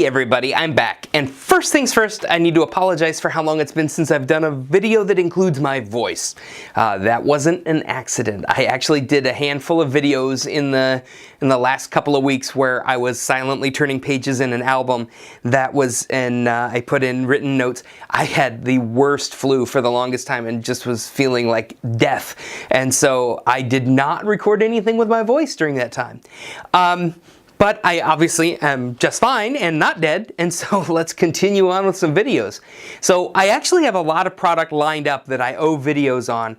Hey everybody, I'm back. And first things first, I need to apologize for how long it's been since I've done a video that includes my voice. That wasn't an accident. I actually did a handful of videos in the last couple of weeks where I was silently turning pages in an album. I put in written notes. I had the worst flu for the longest time and just was feeling like death. And so I did not record anything with my voice during that time. But I obviously am just fine and not dead, and so let's continue on with some videos. So I actually have a lot of product lined up that I owe videos on.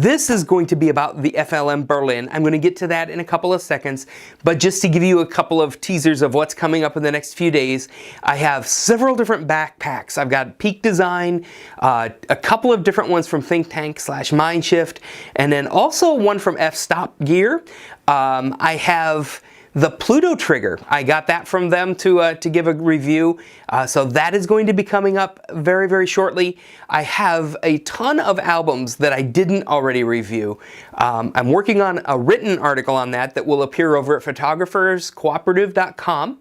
This is going to be about the FLM Berlin. I'm going to get to that in a couple of seconds, but just to give you a couple of teasers of what's coming up in the next few days, I have several different backpacks. I've got Peak Design, a couple of different ones from Think Tank / Mindshift, and then also one from F-Stop Gear. I have the Pluto trigger. I got that from them to give a review. So that is going to be coming up very, very shortly. I have a ton of albums that I didn't already review. I'm working on a written article on that will appear over at photographerscooperative.com.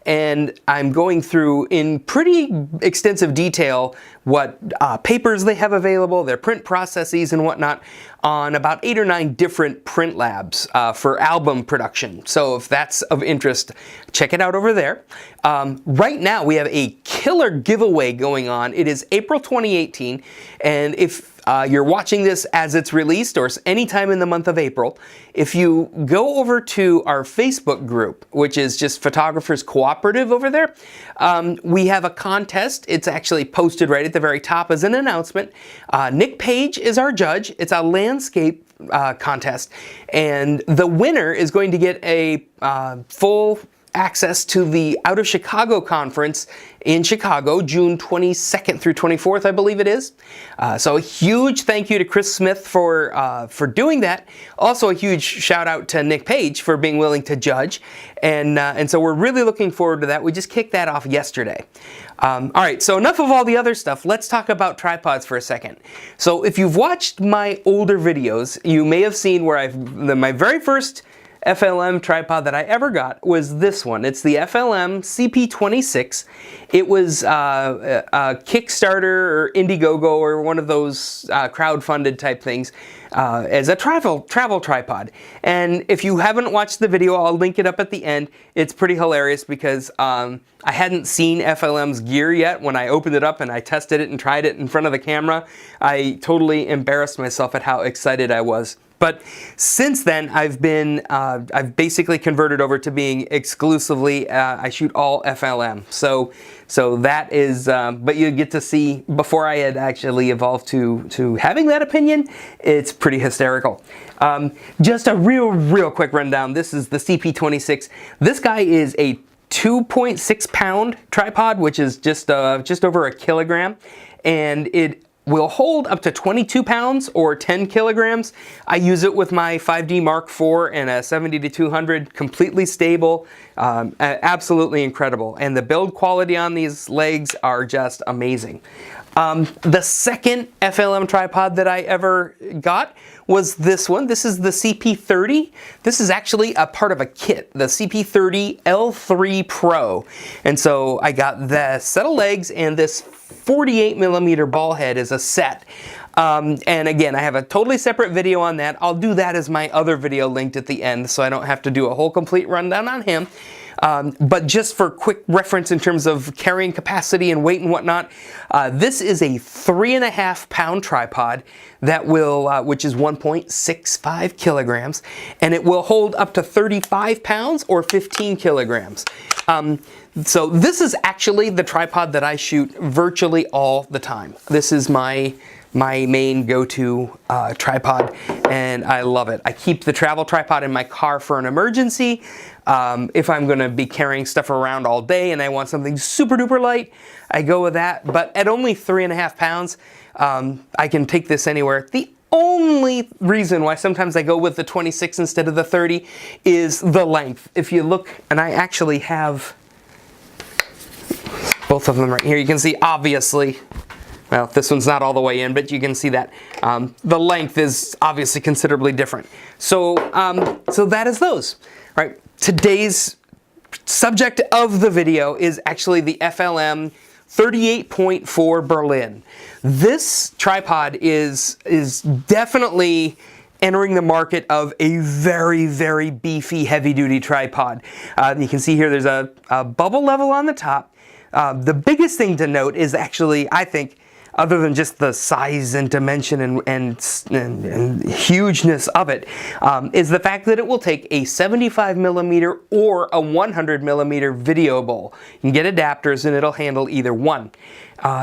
And I'm going through in pretty extensive detail what papers they have available, their print processes and whatnot, on about 8 or 9 different print labs for album production. So if that's of interest, check it out over there. Right now we have a killer giveaway going on. It is April 2018, and if you're watching this as it's released or anytime in the month of April, if you go over to our Facebook group, which is just Photographers Cooperative over there, we have a contest. It's actually posted right at the very top as an announcement. Nick Page is our judge. It's a landscape contest, and the winner is going to get a full access to the Out of Chicago conference in Chicago, June 22nd through 24th, I believe it is. So a huge thank you to Chris Smith for doing that. Also a huge shout out to Nick Page for being willing to judge. And so we're really looking forward to that. We just kicked that off yesterday. All right, so enough of all the other stuff. Let's talk about tripods for a second. So if you've watched my older videos, you may have seen where my very first FLM tripod that I ever got was this one. It's the FLM CP26. It was a Kickstarter or Indiegogo or one of those crowdfunded type things as a travel tripod. And if you haven't watched the video, I'll link it up at the end. It's pretty hilarious because I hadn't seen FLM's gear yet when I opened it up and I tested it and tried it in front of the camera. I totally embarrassed myself at how excited I was. But since then, I've basically converted over to being exclusively, I shoot all FLM. So that is, but you get to see, before I had actually evolved to having that opinion, it's pretty hysterical. Just a real quick rundown. This is the CP26. This guy is a 2.6 pound tripod, which is just over a kilogram, and it will hold up to 22 pounds or 10 kilograms. I use it with my 5D Mark IV and a 70-200, completely stable, absolutely incredible. And the build quality on these legs are just amazing. The second FLM tripod that I ever got was this one. This is the CP30. This is actually a part of a kit, the CP30 L3 Pro. And so I got the set of legs and this 48mm ball head as a set. And again, I have a totally separate video on that. I'll do that as my other video linked at the end, so I don't have to do a whole complete rundown on him. But just for quick reference in terms of carrying capacity and weight and whatnot, this is a 3.5 pound tripod that will, which is 1.65 kilograms, and it will hold up to 35 pounds or 15 kilograms. So this is actually the tripod that I shoot virtually all the time. This is my main go-to tripod, and I love it. I keep the travel tripod in my car for an emergency. If I'm going to be carrying stuff around all day and I want something super duper light, I go with that. But at only 3.5 pounds, I can take this anywhere. The only reason why sometimes I go with the 26 instead of the 30 is the length. If you look, and I actually have both of them right here, you can see obviously, well, this one's not all the way in, but you can see that the length is obviously considerably different. So, so that is those. All right, today's subject of the video is actually the FLM 38.4 Berlin. This tripod is definitely entering the market of a very, very beefy, heavy-duty tripod. You can see here there's a bubble level on the top. The biggest thing to note is actually, I think, other than just the size and dimension and hugeness of it, is the fact that it will take a 75mm or a 100mm video bowl. You can get adapters and it'll handle either one.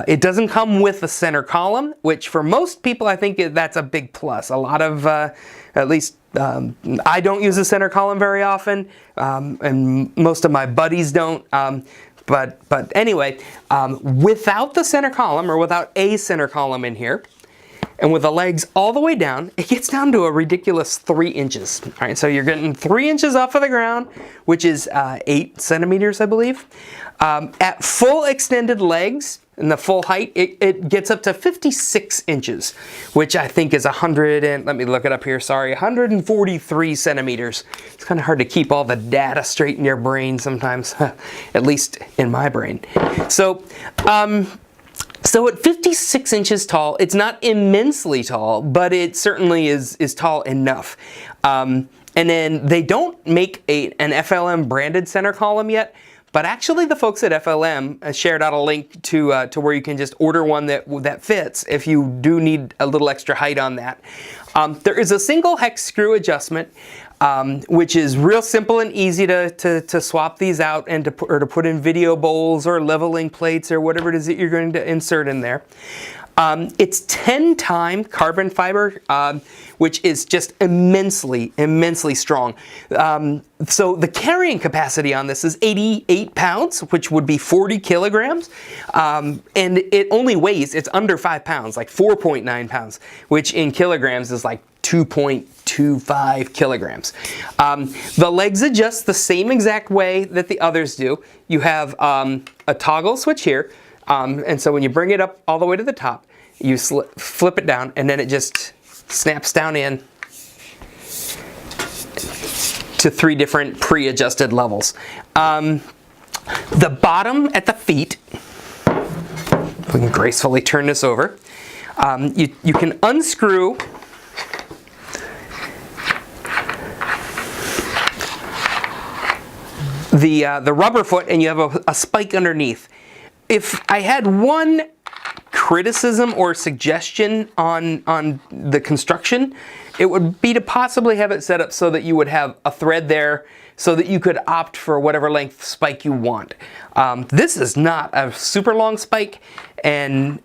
It doesn't come with the center column, which for most people I think that's a big plus. A lot of, at least I don't use a center column very often, and most of my buddies don't. But anyway, without the center column, or without a center column in here, and with the legs all the way down, it gets down to a ridiculous 3 inches. All right, so you're getting 3 inches off of the ground, which is 8 centimeters, I believe. At full extended legs, and the full height, it gets up to 56 inches, which I think is 143 centimeters. It's kind of hard to keep all the data straight in your brain sometimes, at least in my brain. So at 56 inches tall, it's not immensely tall, but it certainly is tall enough. And then they don't make an FLM branded center column yet, but actually the folks at FLM shared out a link to where you can just order one that fits if you do need a little extra height on that. There is a single hex screw adjustment, which is real simple and easy to swap these out and to put in video bowls or leveling plates or whatever it is that you're going to insert in there. It's 10-time carbon fiber, which is just immensely strong. So the carrying capacity on this is 88 pounds, which would be 40 kilograms. And it only weighs, it's under 5 pounds, like 4.9 pounds, which in kilograms is like 2.25 kilograms. The legs adjust the same exact way that the others do. You have a toggle switch here. And so when you bring it up all the way to the top, you flip it down, and then it just snaps down in to 3 different pre-adjusted levels. The bottom at the feet, if we can gracefully turn this over, you can unscrew the rubber foot, and you have a spike underneath. If I had one criticism or suggestion on the construction, it would be to possibly have it set up so that you would have a thread there so that you could opt for whatever length spike you want. This is not a super long spike, and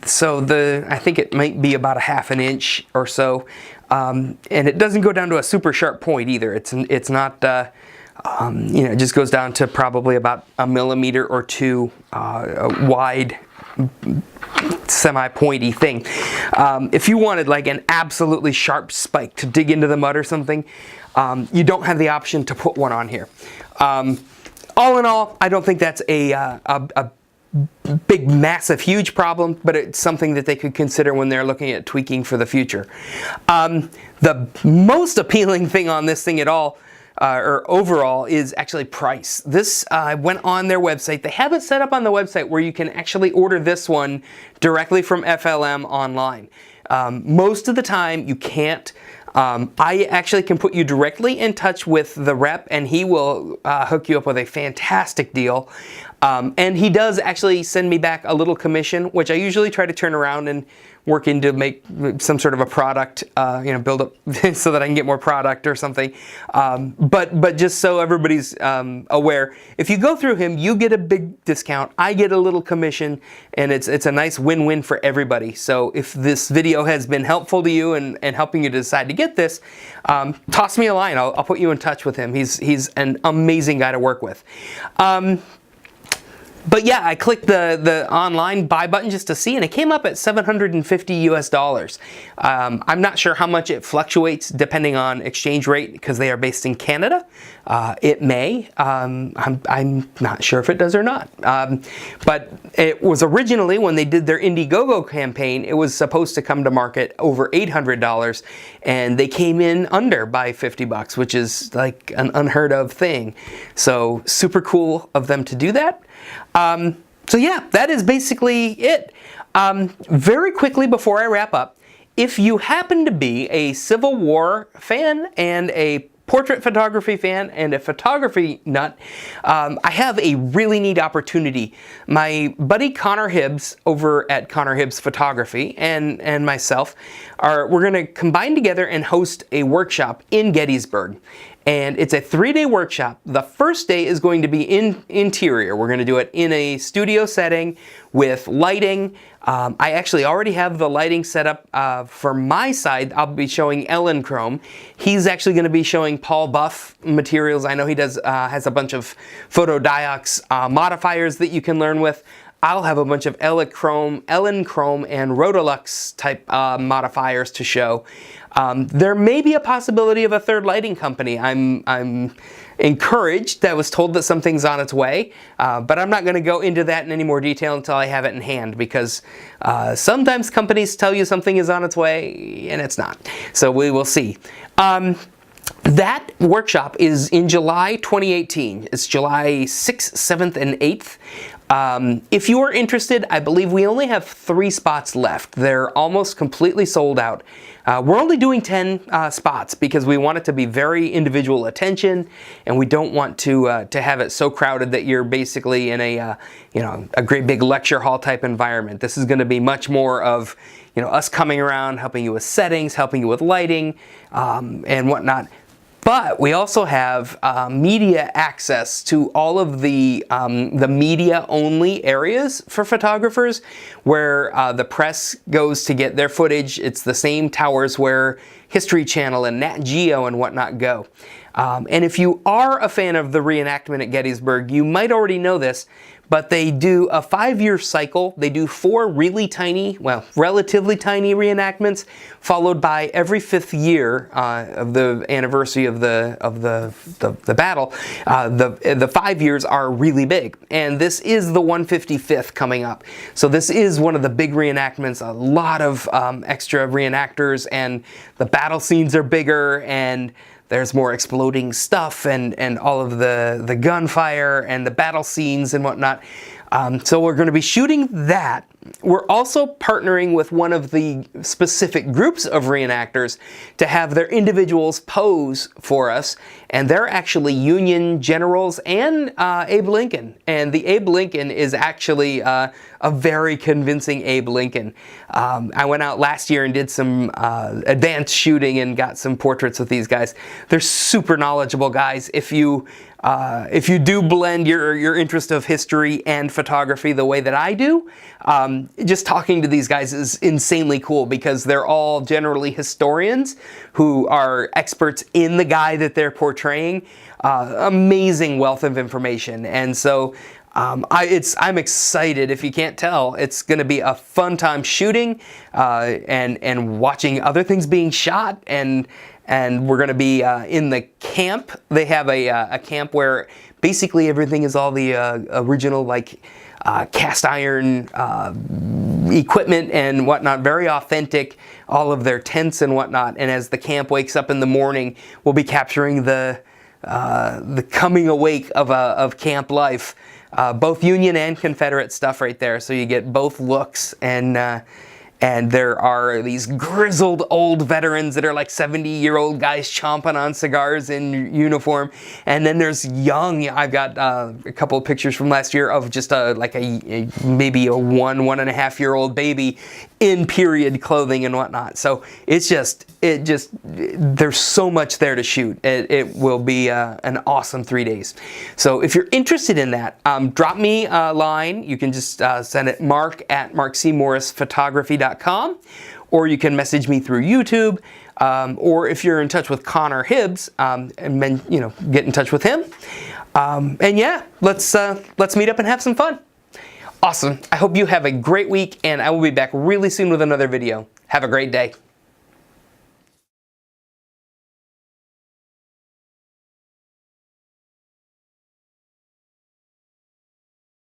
so I think it might be about a ½ inch or so, and it doesn't go down to a super sharp point either. It's not it just goes down to probably about 1 millimeter or 2 wide, semi-pointy thing. If you wanted like an absolutely sharp spike to dig into the mud or something, you don't have the option to put one on here. All in all, I don't think that's a big, massive, huge problem, but it's something that they could consider when they're looking at tweaking for the future. The most appealing thing on this thing at all, or overall, is actually price. This went on their website. They have it set up on the website where you can actually order this one directly from FLM online. Most of the time you can't. I actually can put you directly in touch with the rep, and he will hook you up with a fantastic deal. And he does actually send me back a little commission, which I usually try to turn around and work in to make some sort of a product, build up so that I can get more product or something. But just so everybody's aware, if you go through him, you get a big discount. I get a little commission, and it's a nice win-win for everybody. So if this video has been helpful to you and helping you to decide to get this, toss me a line. I'll put you in touch with him. He's an amazing guy to work with. But yeah, I clicked the online buy button just to see, and it came up at $750 US. I'm not sure how much it fluctuates depending on exchange rate because they are based in Canada. It may. I'm not sure if it does or not. But it was originally, when they did their Indiegogo campaign, it was supposed to come to market over $800, and they came in under by 50 bucks, which is like an unheard of thing. So super cool of them to do that. So yeah, that is basically it. Very quickly before I wrap up, if you happen to be a Civil War fan and a portrait photography fan and a photography nut, I have a really neat opportunity. My buddy Connor Hibbs over at Connor Hibbs Photography and myself we're going to combine together and host a workshop in Gettysburg. And it's a 3-day workshop. The first day is going to be in interior. We're going to do it in a studio setting with lighting. I actually already have the lighting set up for my side. I'll be showing Ellen Chrome. He's actually going to be showing Paul Buff materials. I know he does has a bunch of photodiox modifiers that you can learn with. I'll have a bunch of Ellen Chrome and Rotolux type modifiers to show. There may be a possibility of a third lighting company. I'm encouraged. I was told that something's on its way, but I'm not going to go into that in any more detail until I have it in hand, because sometimes companies tell you something is on its way and it's not. So we will see. That workshop is in July 2018. It's July 6th, 7th, and 8th. If you are interested, I believe we only have 3 spots left. They're almost completely sold out. We're only doing 10 spots because we want it to be very individual attention, and we don't want to have it so crowded that you're basically in a great big lecture hall type environment. This is going to be much more of us coming around, helping you with settings, helping you with lighting, and whatnot. But we also have media access to all of the media-only areas for photographers, where the press goes to get their footage. It's the same towers where History Channel and Nat Geo and whatnot go. And if you are a fan of the reenactment at Gettysburg, you might already know this, but they do a 5-year cycle. They do 4 really tiny, well, relatively tiny reenactments, followed by every 5th year of the anniversary of the battle. The 5 years are really big, and this is the 155th coming up. So this is one of the big reenactments. A lot of extra reenactors, and the battle scenes are bigger, and there's more exploding stuff and all of the gunfire and the battle scenes and whatnot. So we're going to be shooting that. We're also partnering with one of the specific groups of reenactors to have their individuals pose for us. And they're actually Union generals and Abe Lincoln. And the Abe Lincoln is actually a very convincing Abe Lincoln. I went out last year and did some advanced shooting and got some portraits with these guys. They're super knowledgeable guys. If you do blend your interest of history and photography the way that I do, just talking to these guys is insanely cool, because they're all generally historians who are experts in the guy that they're portraying. Amazing wealth of information. And so I'm excited. If you can't tell, it's going to be a fun time shooting and watching other things being shot, and we're going to be in the camp. They have a camp where basically everything is all the original, like cast iron equipment and whatnot, very authentic, all of their tents and whatnot. And as the camp wakes up in the morning, we'll be capturing the coming awake of camp life, both Union and Confederate stuff right there. So you get both looks, and there are these grizzled old veterans that are like 70-year-old guys chomping on cigars in uniform. And then there's young, I've got a couple of pictures from last year of just maybe a 1.5-year-old baby in period clothing and whatnot. So there's so much there to shoot. It will be an awesome 3 days. So if you're interested in that, drop me a line. You can just send it mark@markcmorrisphotography.com, or you can message me through YouTube, or if you're in touch with Connor Hibbs, get in touch with him. And yeah, let's meet up and have some fun. Awesome. I hope you have a great week, and I will be back really soon with another video. Have a great day.